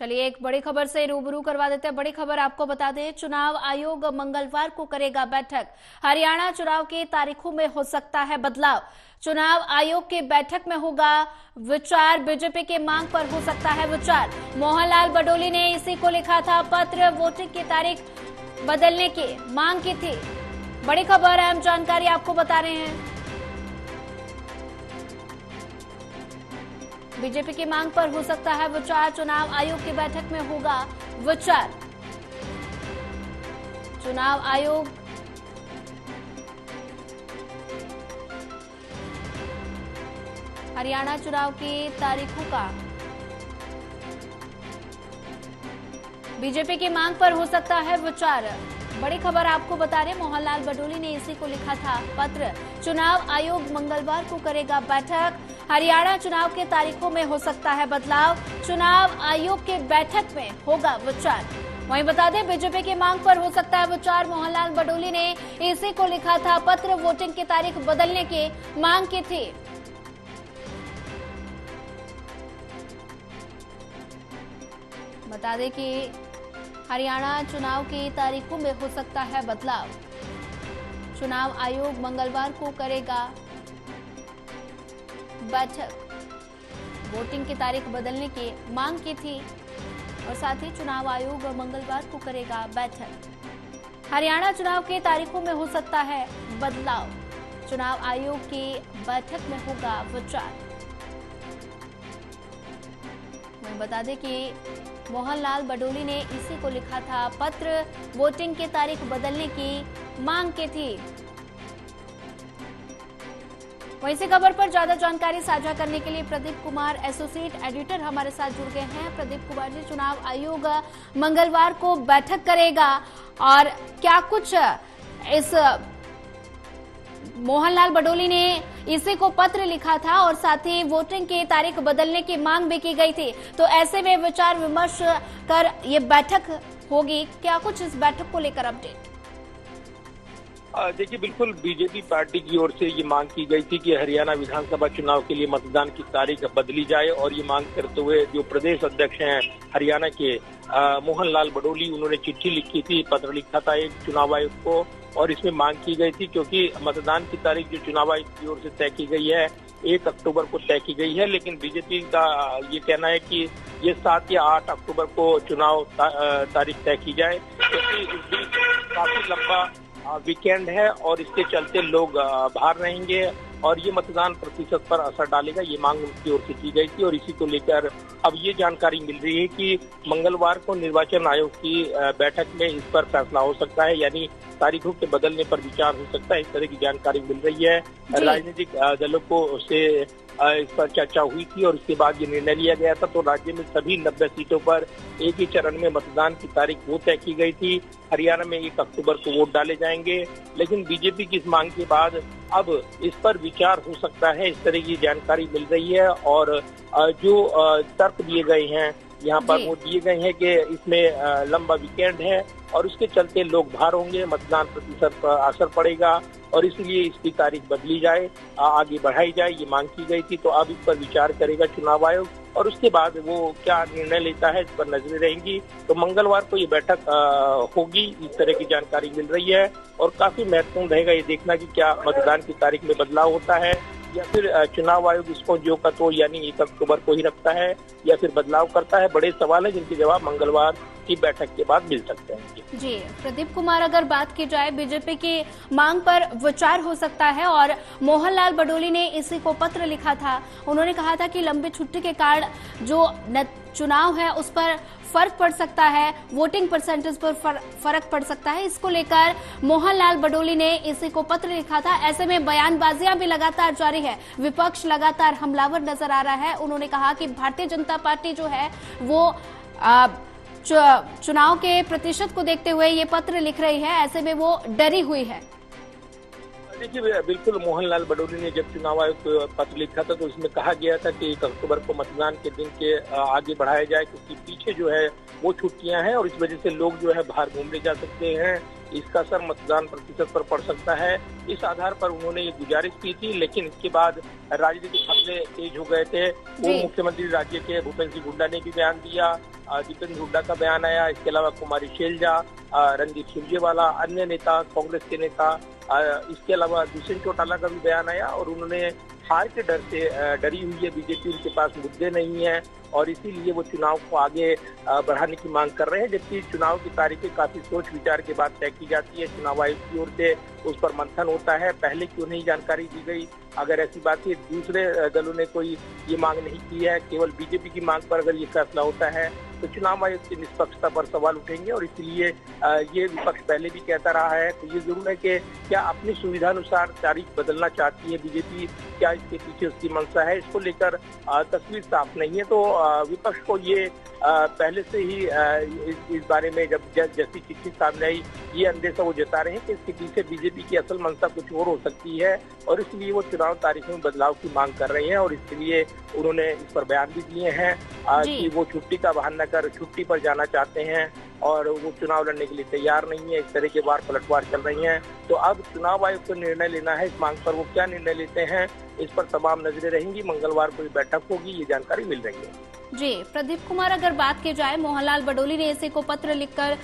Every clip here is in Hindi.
चलिए एक बड़ी खबर से रूबरू करवा देते हैं। बड़ी खबर आपको बता दें, चुनाव आयोग मंगलवार को करेगा बैठक। हरियाणा चुनाव की तारीखों में हो सकता है बदलाव। चुनाव आयोग की बैठक में होगा विचार। बीजेपी की मांग पर हो सकता है विचार। मोहनलाल बडोली ने इसी को लिखा था पत्र। वोटिंग की तारीख बदलने की मांग की थी। बड़ी खबर, अहम जानकारी आपको बता रहे हैं। बीजेपी की मांग पर हो सकता है विचार। चुनाव आयोग की बैठक में होगा विचार। चुनाव आयोग हरियाणा चुनाव की तारीखों का बीजेपी की मांग पर हो सकता है विचार। बड़ी खबर आपको बता रहे, मोहनलाल बडोली ने इसी को लिखा था पत्र। चुनाव आयोग मंगलवार को करेगा बैठक। हरियाणा चुनाव के तारीखों में हो सकता है बदलाव। चुनाव आयोग के बैठक में होगा विचार। वहीं बता दें, बीजेपी की मांग पर हो सकता है विचार। मोहनलाल बडोली ने इसी को लिखा था पत्र। वोटिंग की तारीख बदलने की मांग की थी। बता दें कि हरियाणा चुनाव की तारीखों में हो सकता है बदलाव। चुनाव आयोग मंगलवार को करेगा बैठक। वोटिंग की तारीख बदलने की मांग की थी और साथ ही चुनाव आयोग मंगलवार को करेगा बैठक। हरियाणा चुनाव की तारीखों में हो सकता है बदलाव। चुनाव आयोग की बैठक में होगा विचार। मैं बता दें कि मोहनलाल बडोली ने इसी को लिखा था पत्र। वोटिंग की तारीख बदलने की मांग की थी। वहीं इसी खबर पर ज्यादा जानकारी साझा करने के लिए प्रदीप कुमार, एसोसिएट एडिटर, हमारे साथ जुड़ गए हैं। प्रदीप कुमार जी, चुनाव आयोग मंगलवार को बैठक करेगा और क्या कुछ इस मोहनलाल बडोली ने इसी को पत्र लिखा था और साथ ही वोटिंग की तारीख बदलने की मांग भी की गई थी, तो ऐसे में विचार विमर्श कर ये बैठक होगी। क्या कुछ इस बैठक को लेकर अपडेट? देखिए, बिल्कुल बीजेपी पार्टी की ओर से ये मांग की गई थी कि हरियाणा विधानसभा चुनाव के लिए मतदान की तारीख बदली जाए और ये मांग करते हुए जो प्रदेश अध्यक्ष हैं हरियाणा के मोहनलाल बडोली, उन्होंने चिट्ठी लिखी थी, पत्र लिखा था एक चुनाव आयोग को और इसमें मांग की गई थी क्योंकि मतदान की तारीख जो चुनाव आयोग की ओर से तय की गई है 1 अक्टूबर को तय की गई है, लेकिन बीजेपी का ये कहना है कि ये 7 या 8 अक्टूबर को चुनाव तारीख तय की जाए क्योंकि इस बीच काफी लंबा वीकेंड है और इसके चलते लोग बाहर रहेंगे और ये मतदान प्रतिशत पर असर डालेगा। ये मांग उनकी ओर से की गई थी और इसी को लेकर अब ये जानकारी मिल रही है कि मंगलवार को निर्वाचन आयोग की बैठक में इस पर फैसला हो सकता है, यानी तारीखों के बदलने पर विचार हो सकता है। इस तरह की जानकारी मिल रही है। राजनीतिक दलों को से इस पर चर्चा हुई थी और उसके बाद ये निर्णय लिया गया था। तो राज्य में सभी 90 सीटों पर एक ही चरण में मतदान की तारीख वो तय की गई थी। हरियाणा में 1 अक्टूबर को वोट डाले जाएंगे, लेकिन बीजेपी की इस मांग के बाद अब इस पर विचार हो सकता है, इस तरह की जानकारी मिल रही है। और जो तर्क दिए गए हैं यहाँ पर वो दिए गए हैं कि इसमें लंबा वीकेंड है और उसके चलते लोग बाहर होंगे, मतदान प्रतिशत पर असर पड़ेगा और इसलिए इसकी तारीख बदली जाए, आगे बढ़ाई जाए, ये मांग की गई थी। तो अब इस पर विचार करेगा चुनाव आयोग और उसके बाद वो क्या निर्णय लेता है इस पर नजरें रहेंगी। तो मंगलवार को ये बैठक होगी, इस तरह की जानकारी मिल रही है और काफी महत्वपूर्ण रहेगा ये देखना कि क्या मतदान की तारीख में बदलाव होता है या फिर चुनाव आयोग इसको जो का तो यानी 1 अक्टूबर को ही रखता है या फिर बदलाव करता है। बड़े सवाल है जिनके जवाब मंगलवार की बैठक के बाद मिल सकते हैं। जी प्रदीप कुमार, अगर बात की जाए बीजेपी की मांग पर विचार हो सकता है और मोहनलाल बडोली ने इसी को पत्र लिखा था। उन्होंने कहा था कि लंबी छुट्टी के कारण जो चुनाव है उस पर फर्क पड़ सकता है, वोटिंग परसेंटेज पर फर्क पड़ सकता है। इसको लेकर मोहनलाल बडोली ने इसी को पत्र लिखा था। ऐसे में बयानबाजियां भी लगातार जारी है, विपक्ष लगातार हमलावर नजर आ रहा है। उन्होंने कहा कि भारतीय जनता पार्टी जो है वो चुनाव के प्रतिशत को देखते हुए ये पत्र लिख रही है, ऐसे में वो डरी हुई है। देखिए, बिल्कुल मोहनलाल बडोली ने जब चुनाव आयोग को पत्र लिखा था तो इसमें कहा गया था कि 1 अक्टूबर को मतदान के दिन के आगे बढ़ाया जाए क्योंकि पीछे जो है वो छुट्टियां हैं और इस वजह से लोग जो है बाहर घूमने जा सकते हैं। इसका असर मतदान प्रतिशत पर पड़ सकता है। इस आधार पर उन्होंने ये गुजारिश की थी, लेकिन इसके बाद राजनीतिक हमले तेज हो गए थे। पूर्व मुख्यमंत्री राज्य के भूपेंद्र सिंह हुड्डा ने भी बयान दिया, दीपेंद्र हुड्डा का बयान आया, इसके अलावा कुमारी शैलजा, रणदीप सुरजेवाला, अन्य नेता, कांग्रेस के नेता, इसके अलावा दुष्यंत चौटाला का भी बयान आया और उन्होंने हार के डर से डरी हुई है बीजेपी, उनके पास मुद्दे नहीं है और इसीलिए वो चुनाव को आगे बढ़ाने की मांग कर रहे हैं। जबकि चुनाव की तारीखें काफी सोच विचार के बाद तय की जाती है, चुनाव आयोग की ओर से उस पर मंथन होता है। पहले क्यों नहीं जानकारी दी गई? अगर ऐसी बात है, दूसरे दलों ने कोई ये मांग नहीं की है, केवल बीजेपी की मांग पर अगर ये फैसला होता है तो चुनाव आयोग की निष्पक्षता पर सवाल उठेंगे और इसलिए ये विपक्ष पहले भी कहता रहा है। तो ये जरूर है कि क्या अपनी सुविधानुसार तारीख बदलना चाहती है बीजेपी, क्या इसके पीछे उसकी मंशा है, इसको लेकर तस्वीर साफ नहीं है। तो विपक्ष को ये पहले से ही इस बारे में जब जैसी चिट्ठी सामने आई, ये अंदेशा वो जता रहे हैं कि इसके पीछे बीजेपी की असल मंशा कुछ और हो सकती है और इसलिए वो चुनाव तारीखों में बदलाव की मांग कर रहे हैं और इसलिए उन्होंने इस पर बयान भी दिए हैं कि वो छुट्टी का बहाना कर छुट्टी पर जाना चाहते हैं और वो चुनाव लड़ने के लिए तैयार नहीं है। इस तरह के वार पलटवार चल रही हैं। तो अब चुनाव आयोग को निर्णय लेना है इस मांग पर, वो क्या निर्णय लेते हैं इस पर तमाम नजरें रहेंगी। मंगलवार को बैठक होगी, ये जानकारी मिल रही है। जी प्रदीप कुमार, अगर बात की जाए, मोहनलाल बडोली ने इसी को पत्र लिखकर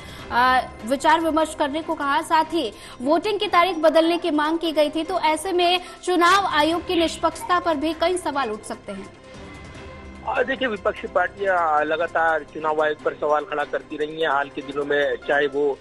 विचार विमर्श करने को कहा, साथ ही वोटिंग की तारीख बदलने की मांग की गई थी। तो ऐसे में चुनाव आयोग की निष्पक्षता पर भी कई सवाल उठ सकते हैं। देखिए, विपक्षी पार्टियां लगातार चुनाव आयोग पर सवाल खड़ा करती रही हैं हाल के दिनों में, चाहे वो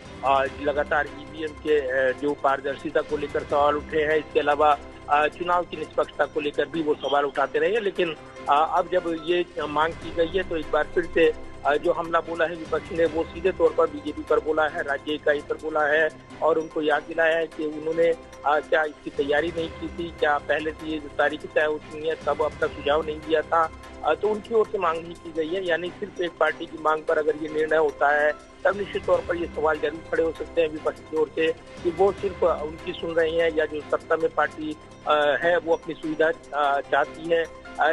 लगातार ईवीएम के जो पारदर्शिता को लेकर सवाल उठे हैं, इसके अलावा चुनाव की निष्पक्षता को लेकर भी वो सवाल उठाते रहे हैं। लेकिन अब जब ये मांग की गई है तो एक बार फिर से जो हमला बोला है विपक्ष ने, वो सीधे तौर पर बीजेपी पर बोला है, राज्य इकाई पर बोला है और उनको याद दिलाया है कि उन्होंने क्या इसकी तैयारी नहीं की थी, क्या पहले से ये तारीख तय होती है तब अब तक सुझाव नहीं दिया था। तो उनकी ओर से मांग नहीं की गई है। यानी सिर्फ एक पार्टी की मांग पर अगर ये निर्णय होता है तब निश्चित तौर पर ये सवाल जरूर खड़े हो सकते हैं विपक्ष की ओर से कि वो सिर्फ उनकी सुन रहे हैं या जो सत्ता में पार्टी है वो अपनी सुविधा चाहती है।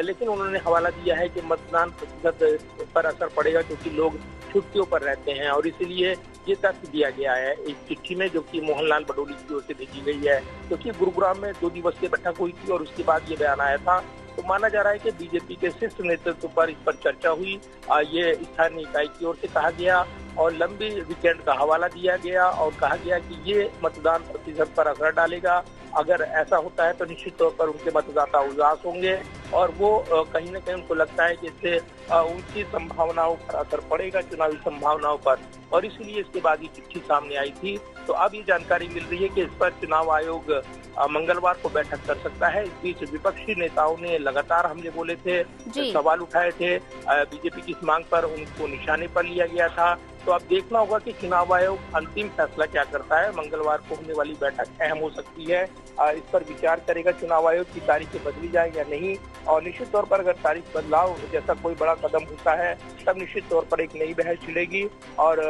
लेकिन उन्होंने हवाला दिया है कि मतदान प्रतिशत पर असर पड़ेगा क्योंकि लोग छुट्टियों पर रहते हैं और इसीलिए ये तथ्य दिया गया है इस चिट्ठी में, जो कि मोहनलाल बडोली की ओर से भेजी गई है। क्योंकि गुरुग्राम में 2 दिवसीय बैठक हुई थी और उसके बाद ये बयान आया था। तो माना जा रहा है कि बीजेपी के शीर्ष नेतृत्व पर इस पर चर्चा हुई, ये स्थानीय इकाई की ओर से कहा गया और लंबी वीकेंड का हवाला दिया गया और कहा गया कि ये मतदान प्रतिशत पर असर डालेगा। अगर ऐसा होता है तो निश्चित तौर पर उनके मतदाता उदास होंगे और वो कहीं न कहीं उनको लगता है कि इससे उनकी संभावनाओं पर असर पड़ेगा, चुनावी संभावनाओं पर, और इसीलिए इसके बाद ये चिट्ठी सामने आई थी। तो अब ये जानकारी मिल रही है कि इस पर चुनाव आयोग मंगलवार को बैठक कर सकता है। इस बीच विपक्षी नेताओं ने लगातार हमले बोले थे, सवाल उठाए थे, बीजेपी की इस मांग पर उनको निशाने पर लिया गया था। तो अब देखना होगा कि चुनाव आयोग अंतिम फैसला क्या करता है। मंगलवार को होने वाली बैठक अहम हो सकती है, इस पर विचार करेगा चुनाव आयोग की तारीखें बदली जाए या नहीं। और निश्चित तौर पर अगर तारीख बदलाव जैसा कोई बड़ा कदम होता है तब निश्चित तौर पर एक नई बहस छिड़ेगी और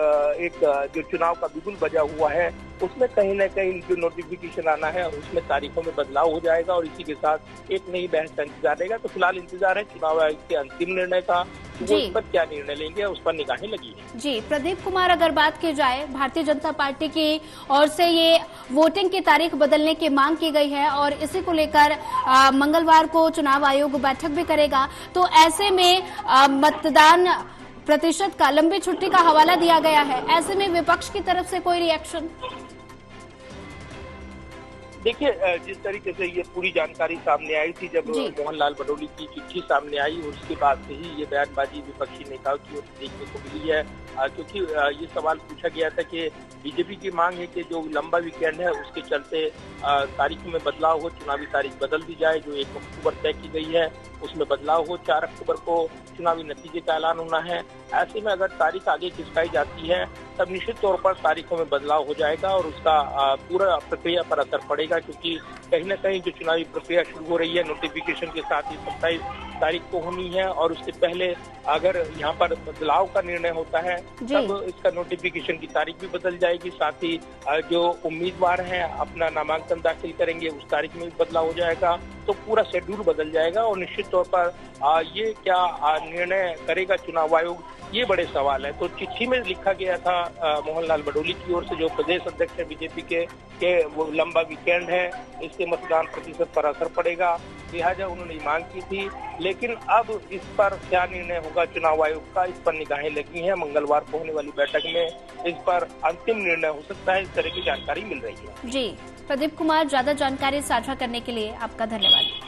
एक जो चुनाव का बिगुल बजा हुआ है उसमें कहीं न कहीं जो नोटिफिकेशन आना है उसमें तारीखों में बदलाव हो जाएगा और इसी के साथ एक नई बहस का इंतजार रहेगा। तो फिलहाल इंतजार है चुनाव आयोग के अंतिम निर्णय का, वो इस पर क्या निर्णय लेंगे उस पर निगाहें लगी है। जी प्रदीप कुमार, अगर बात की जाए, भारतीय जनता पार्टी की ओर से ये वोटिंग की तारीख बदलने की मांग की गई है और इसी को लेकर मंगलवार को चुनाव आयोग बैठक भी करेगा। तो ऐसे में मतदान प्रतिशत का लंबी छुट्टी का हवाला दिया गया है, ऐसे में विपक्ष की तरफ से कोई रिएक्शन? देखिए, जिस तरीके से ये पूरी जानकारी सामने आई थी जब मोहनलाल बडोली की चिट्ठी सामने आई, उसके बाद से ही ये बयानबाजी विपक्षी नेताओं की ओर से देखने को मिली है। क्योंकि ये सवाल पूछा गया था कि बीजेपी की मांग है कि जो लंबा वीकेंड है उसके चलते तारीख में बदलाव हो, चुनावी तारीख बदल दी जाए। जो 1 अक्टूबर तय की गई है उसमें बदलाव हो, 4 अक्टूबर को चुनावी नतीजे का ऐलान होना है। ऐसे में अगर तारीख आगे खिसकाई जाती है तब निश्चित तौर पर तारीखों में बदलाव हो जाएगा और उसका पूरा प्रक्रिया पर असर पड़ेगा। क्योंकि कहीं न कहीं जो चुनावी प्रक्रिया शुरू हो रही है नोटिफिकेशन के साथ ही 27 तारीख को होनी है और उससे पहले अगर यहाँ पर बदलाव का निर्णय होता है तब इसका नोटिफिकेशन की तारीख भी बदल जाएगी। साथ ही जो उम्मीदवार हैं अपना नामांकन दाखिल करेंगे उस तारीख में भी बदलाव हो जाएगा। तो पूरा शेड्यूल बदल जाएगा और निश्चित तौर पर ये क्या निर्णय करेगा चुनाव आयोग, ये बड़े सवाल है। तो चिट्ठी में लिखा गया था मोहनलाल बडोली की ओर से, जो प्रदेश अध्यक्ष है बीजेपी के वो लंबा वीकेंड है, इससे मतदान प्रतिशत पर असर पड़ेगा, लिहाजा उन्होंने मांग की थी। लेकिन अब इस पर क्या निर्णय होगा चुनाव आयोग का, इस पर निगाहें लगी हैं। मंगलवार को होने वाली बैठक में इस पर अंतिम निर्णय हो सकता है, इस तरह की जानकारी मिल रही है। जी, प्रदीप कुमार, ज्यादा जानकारी साझा करने के लिए आपका धन्यवाद।